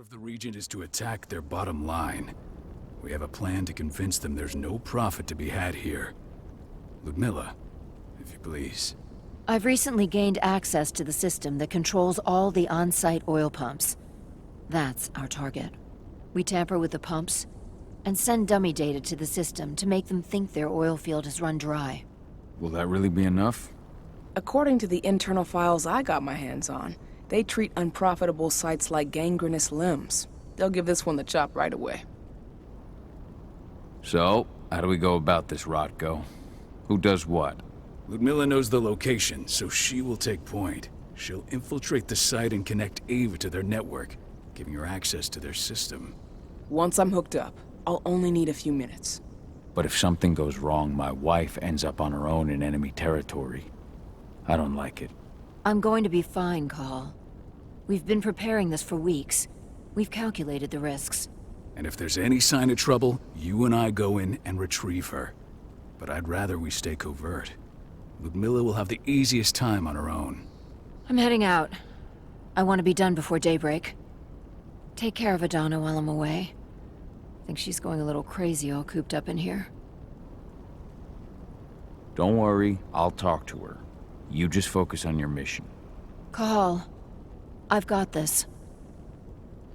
of the region is to attack their bottom line. We have a plan to convince them there's no profit to be had here. Ludmilla, if you please. I've recently gained access to the system that controls all the on-site oil pumps. That's our target. We tamper with the pumps and send dummy data to the system to make them think their oil field has run dry. Will that really be enough? According to the internal files I got my hands on, they treat unprofitable sites like gangrenous limbs. They'll give this one the chop right away. So, how do we go about this, Rotko? Who does what? Ludmilla knows the location, so she will take point. She'll infiltrate the site and connect Ava to their network, giving her access to their system. Once I'm hooked up, I'll only need a few minutes. But if something goes wrong, my wife ends up on her own in enemy territory. I don't like it. I'm going to be fine, Carl. We've been preparing this for weeks. We've calculated the risks. And if there's any sign of trouble, you and I go in and retrieve her. But I'd rather we stay covert. Ludmilla will have the easiest time on her own. I'm heading out. I want to be done before daybreak. Take care of Adana while I'm away. I think she's going a little crazy all cooped up in here. Don't worry, I'll talk to her. You just focus on your mission. Carl, I've got this.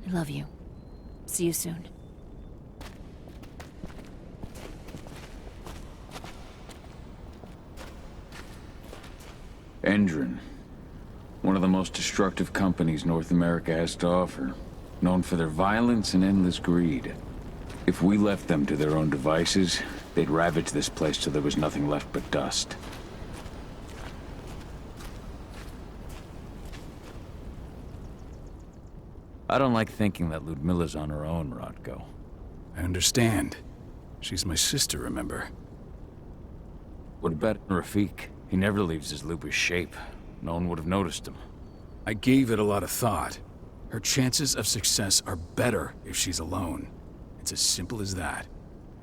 I love you. See you soon. Endron. One of the most destructive companies North America has to offer. Known for their violence and endless greed. If we left them to their own devices, they'd ravage this place till there was nothing left but dust. I don't like thinking that Ludmilla's on her own, Rotko. I understand. She's my sister, remember? What about Rafik? He never leaves his lupus shape. No one would have noticed him. I gave it a lot of thought. Her chances of success are better if she's alone. It's as simple as that.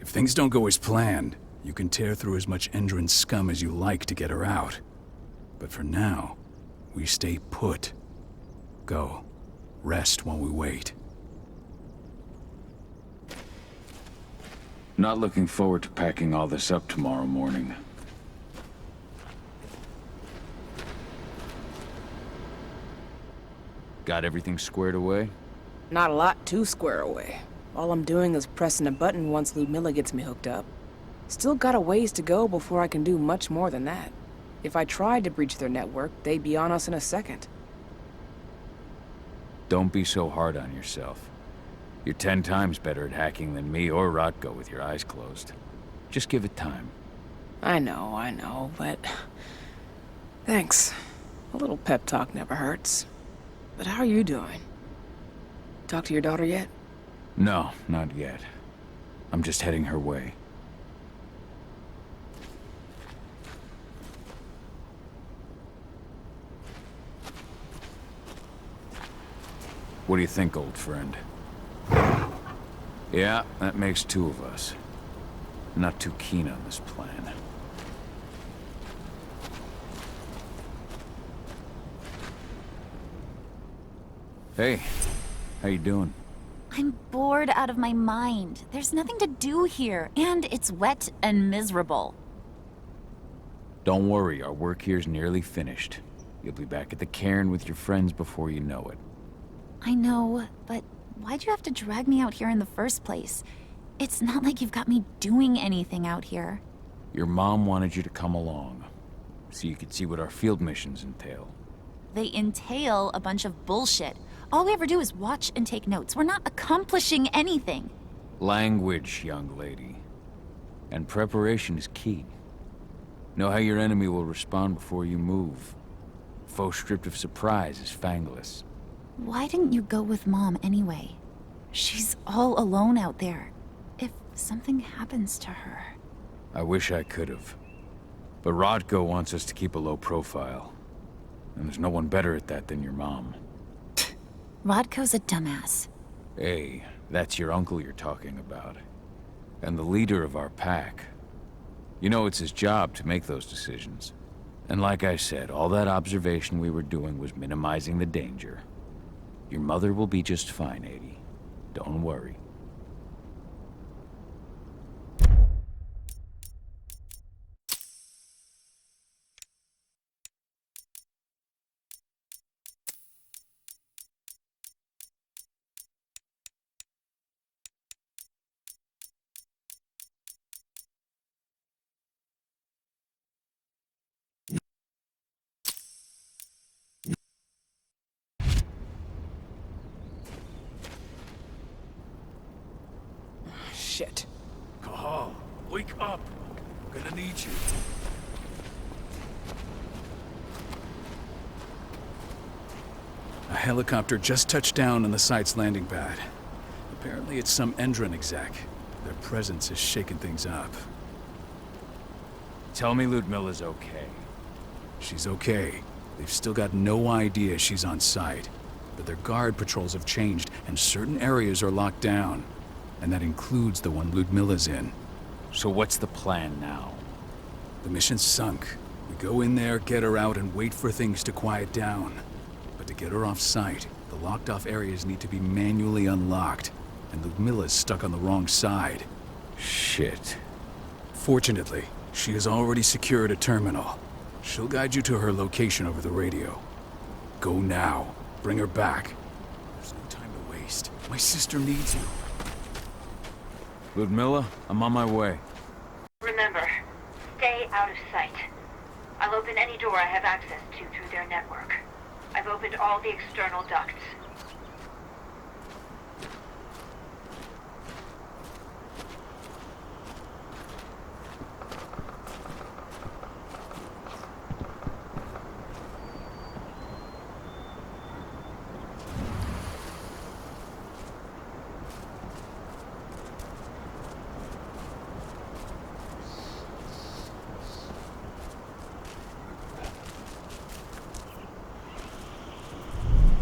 If things don't go as planned, you can tear through as much Endron scum as you like to get her out. But for now, we stay put. Go. Rest while we wait. Not looking forward to packing all this up tomorrow morning. Got everything squared away? Not a lot to square away. All I'm doing is pressing a button once Ludmilla gets me hooked up. Still got a ways to go before I can do much more than that. If I tried to breach their network, they'd be on us in a second. Don't be so hard on yourself. You're 10 times better at hacking than me or Rotko with your eyes closed. Just give it time. I know, but... Thanks. A little pep talk never hurts. But how are you doing? Talk to your daughter yet? No, not yet. I'm just heading her way. What do you think, old friend? Yeah, that makes 2 of us. Not too keen on this plan. Hey, how you doing? I'm bored out of my mind. There's nothing to do here, and it's wet and miserable. Don't worry, our work here's nearly finished. You'll be back at the cairn with your friends before you know it. I know, but why'd you have to drag me out here in the first place? It's not like you've got me doing anything out here. Your mom wanted you to come along, so you could see what our field missions entail. They entail a bunch of bullshit. All we ever do is watch and take notes. We're not accomplishing anything. Language, young lady. And preparation is key. Know how your enemy will respond before you move. Faux stripped of surprise is fangless. Why didn't you go with Mom anyway? She's all alone out there. If something happens to her... I wish I could have. But Rotko wants us to keep a low profile. And there's no one better at that than your mom. Rodko's a dumbass. Hey, that's your uncle you're talking about. And the leader of our pack. You know it's his job to make those decisions. And like I said, all that observation we were doing was minimizing the danger. Your mother will be just fine, 80. Don't worry. Shit. Cahal, wake up! I'm gonna need you. A helicopter just touched down on the site's landing pad. Apparently it's some Endron exec. Their presence is shaking things up. Tell me Ludmilla's okay. She's okay. They've still got no idea she's on site. But their guard patrols have changed, and certain areas are locked down. And that includes the one Ludmilla's in. So what's the plan now? The mission's sunk. We go in there, get her out, and wait for things to quiet down. But to get her off site, the locked-off areas need to be manually unlocked. And Ludmilla's stuck on the wrong side. Shit. Fortunately, she has already secured a terminal. She'll guide you to her location over the radio. Go now. Bring her back. There's no time to waste. My sister needs you. Ludmilla, I'm on my way. Remember, stay out of sight. I'll open any door I have access to through their network. I've opened all the external ducts.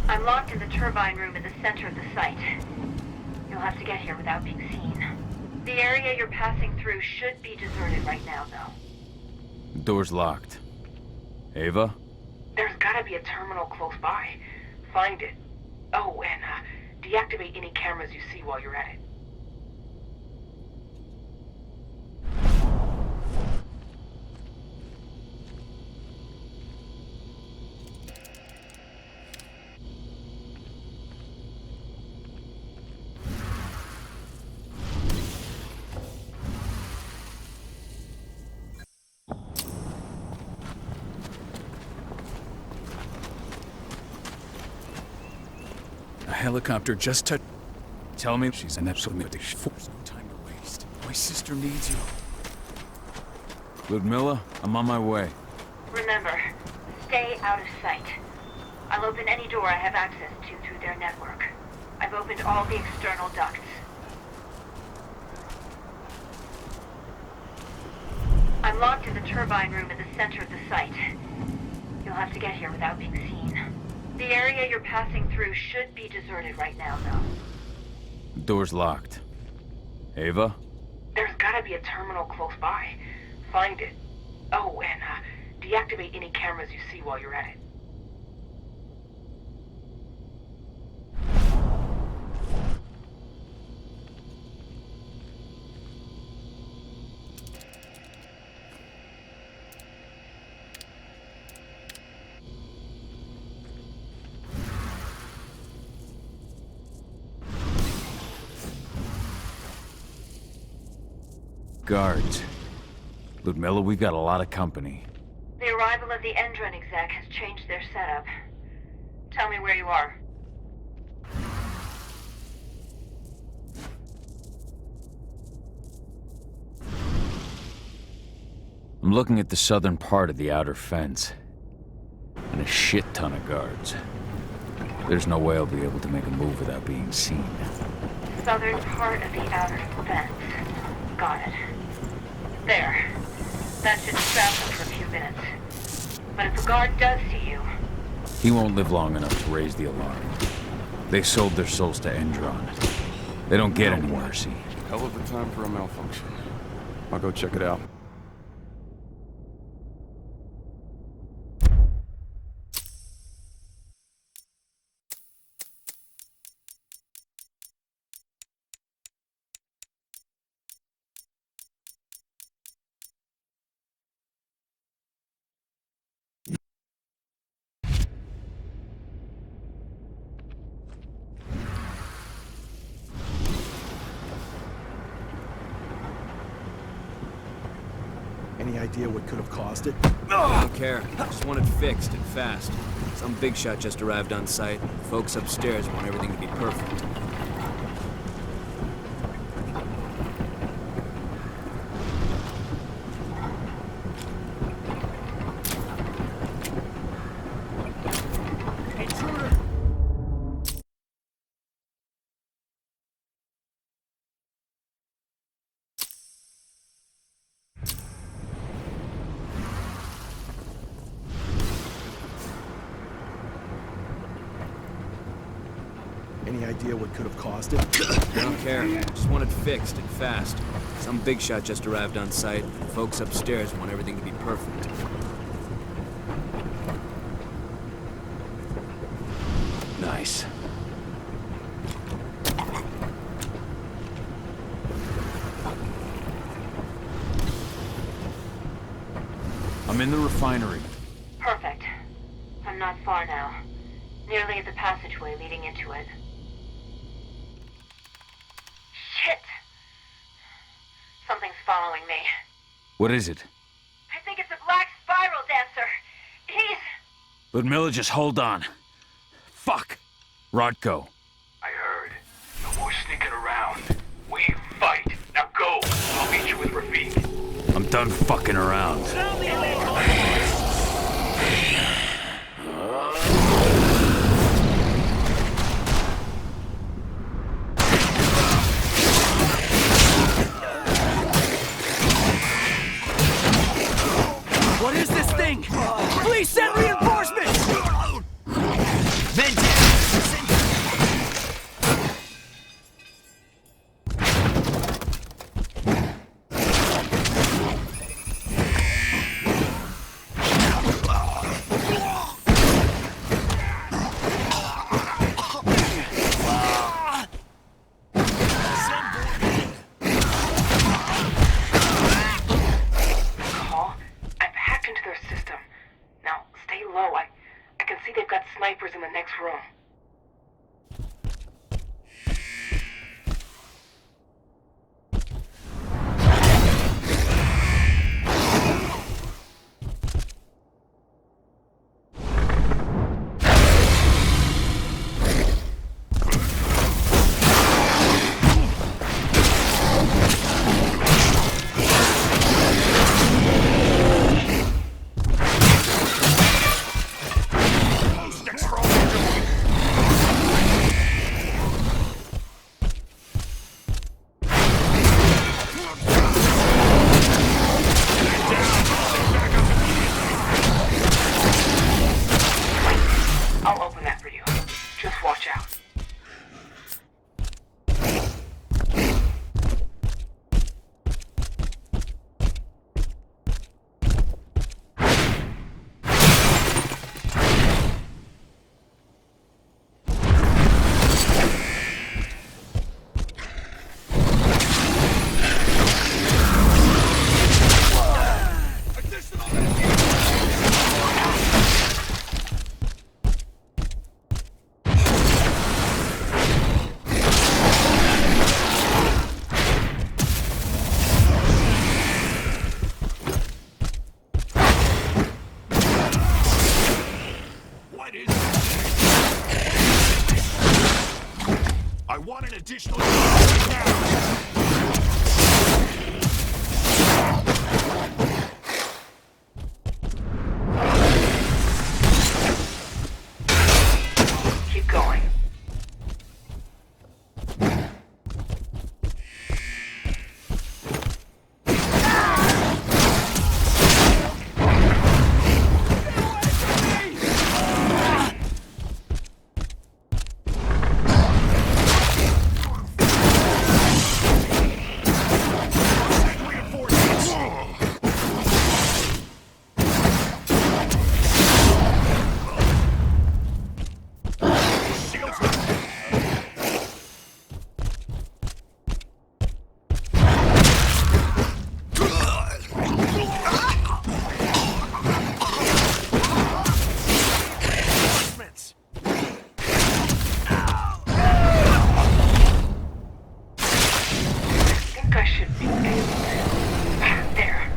I'm locked in the turbine room in the center of the site. You'll have to get here without being seen. The area you're passing through should be deserted right now, though. Door's locked. Ava? There's gotta be a terminal close by. Find it. Oh, and deactivate any cameras you see while you're at it. A helicopter just touched... Tell me She's in that submitting. There's no time to waste. My sister needs you. Ludmilla, I'm on my way. Remember, stay out of sight. I'll open any door I have access to through their network. I've opened all the external ducts. I'm locked in the turbine room in the center of the site. You'll have to get here without being seen. The area you're passing through should be deserted right now, though. Door's locked. Ava? There's gotta be a terminal close by. Find it. Oh, and deactivate any cameras you see while you're at it. Guards. Ludmilla, we've got a lot of company. The arrival of the Endron exec has changed their setup. Tell me where you are. I'm looking at the southern part of the outer fence. And a shit ton of guards. There's no way I'll be able to make a move without being seen. Southern part of the outer fence. Got it. There. That should distract them for a few minutes. But if a guard does see you... He won't live long enough to raise the alarm. They sold their souls to Endron. They don't get any mercy. Hell of a time for a malfunction. I'll go check it out. idea what could have caused it? I don't care. I just want it fixed and fast. Some big shot just arrived on site. Folks upstairs want everything to be perfect. Any idea what could have caused it? I don't care. I just want it fixed and fast. Some big shot just arrived on site. Folks upstairs want everything to be perfect. Nice. I'm in the refinery. Perfect. I'm not far now. Nearly at the passageway leading into it. Shit! Something's following me. What is it? I think it's a black spiral dancer. He's... Ludmilla, just hold on. Fuck! Rodko. I heard. No more sneaking around. We fight. Now go. I'll meet you with Rafik. I'm done fucking around. What is this thing? Please send reinforcements! snipers in the next room. I'll open that for you. Just watch out. I want an additional now. Keep going. I should be able to. There.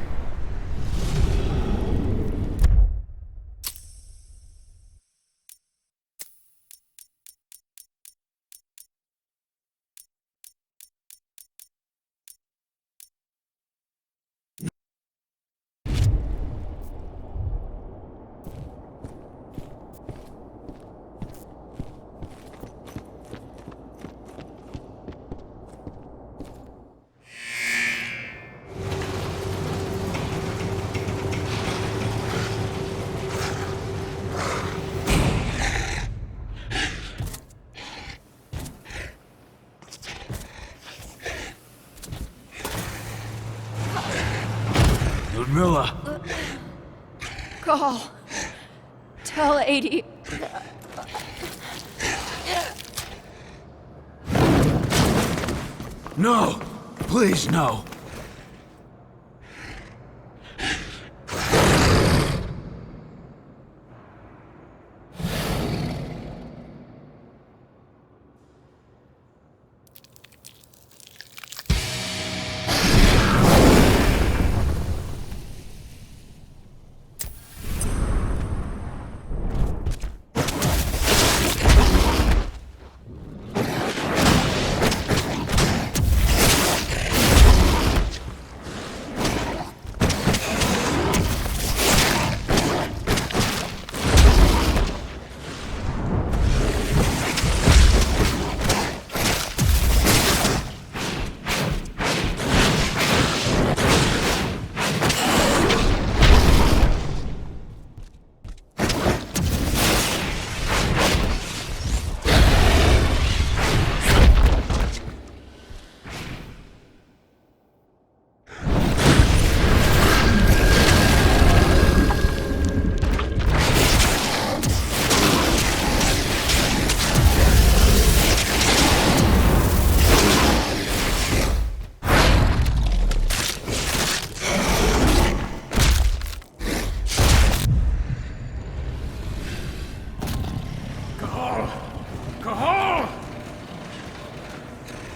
Ludmilla! Call. Tell 80. No! Please, no!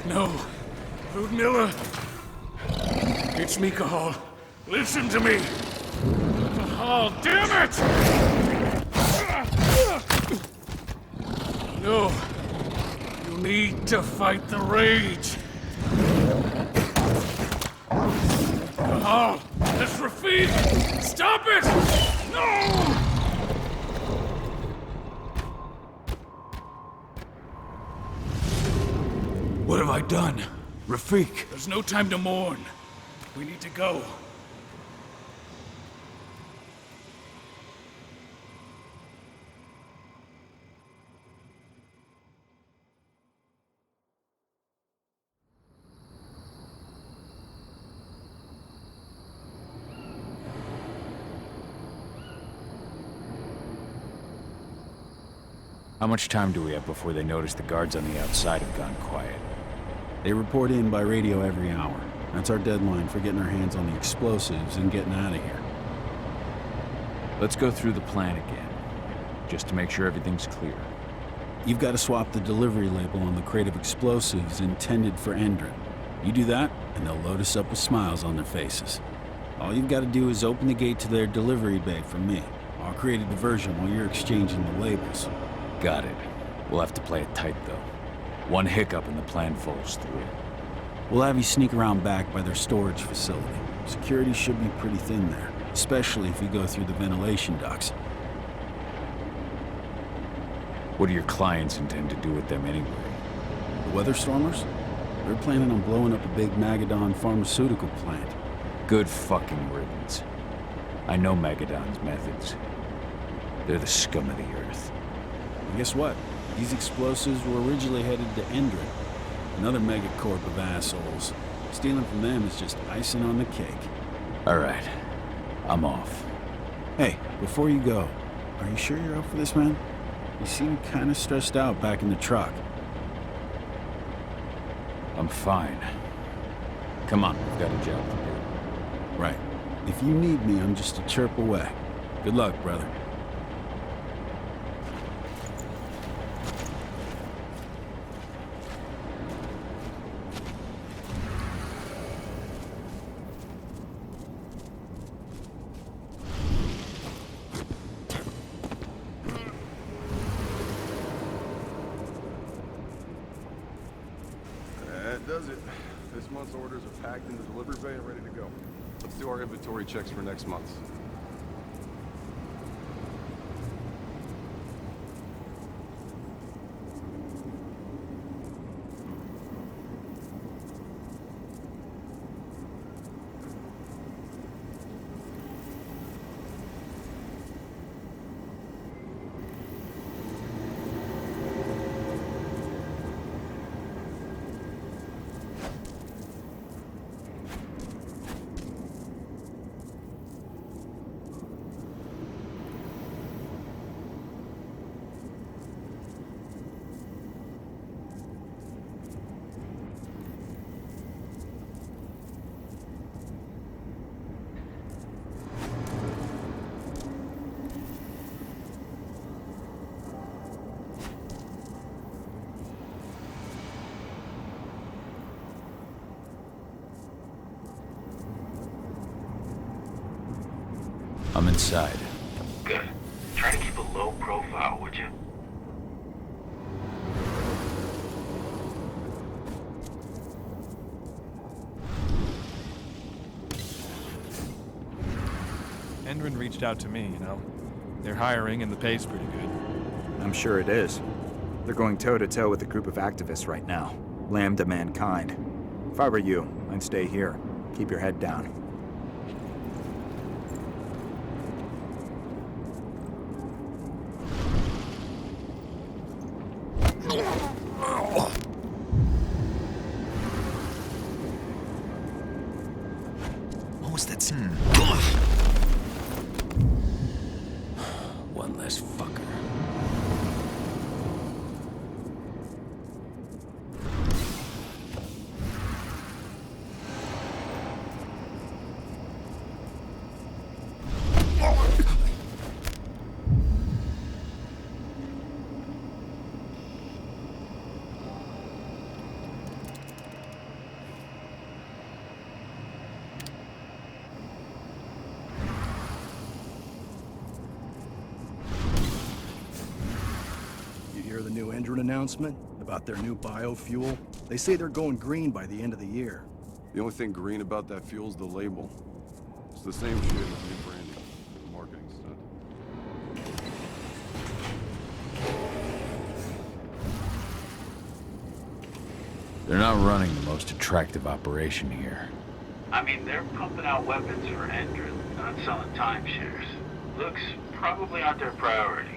No. Ludmilla. It's me, Cahal. Listen to me. Cahal, damn it! No. You need to fight the rage. Cahal, that's Rafik! Stop it! No! What have I done? Rafik! There's no time to mourn. We need to go. How much time do we have before they notice the guards on the outside have gone quiet? They report in by radio every hour. That's our deadline for getting our hands on the explosives and getting out of here. Let's go through the plan again, just to make sure everything's clear. You've got to swap the delivery label on the crate of explosives intended for Endron. You do that, and they'll load us up with smiles on their faces. All you've got to do is open the gate to their delivery bay for me. I'll create a diversion while you're exchanging the labels. Got it. We'll have to play it tight, though. One hiccup and the plan falls through. We'll have you sneak around back by their storage facility. Security should be pretty thin there, especially if you go through the ventilation ducts. What do your clients intend to do with them anyway? The Weatherstormers? They're planning on blowing up a big Magadon pharmaceutical plant. Good fucking riddance. I know Magadon's methods. They're the scum of the earth. And guess what? These explosives were originally headed to Endron, another megacorp of assholes. Stealing from them is just icing on the cake. All right, I'm off. Hey, before you go, are you sure you're up for this, man? You seem kind of stressed out back in the truck. I'm fine. Come on, we've got a job to do. Right. If you need me, I'm just a chirp away. Good luck, brother. That does it. This month's orders are packed in the delivery bay and ready to go. Let's do our inventory checks for next month. I'm inside. Good. Try to keep a low profile, would you? Endrin reached out to me, you know. They're hiring and the pay's pretty good. I'm sure it is. They're going toe-to-toe with a group of activists right now. Lambda mankind. If I were you, I'd stay here. Keep your head down. What was that? One less fucker. You hear the new Endrin announcement about their new biofuel? They say they're going green by the end of the year. The only thing green about that fuel's the label. It's the same shit as new branding. The marketing stunt. They're not running the most attractive operation here. I mean, they're pumping out weapons for Endrin, not selling timeshares. Looks probably not their priority.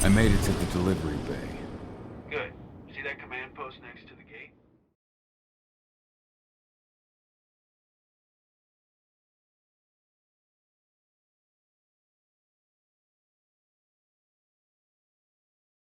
I made it to the delivery bay.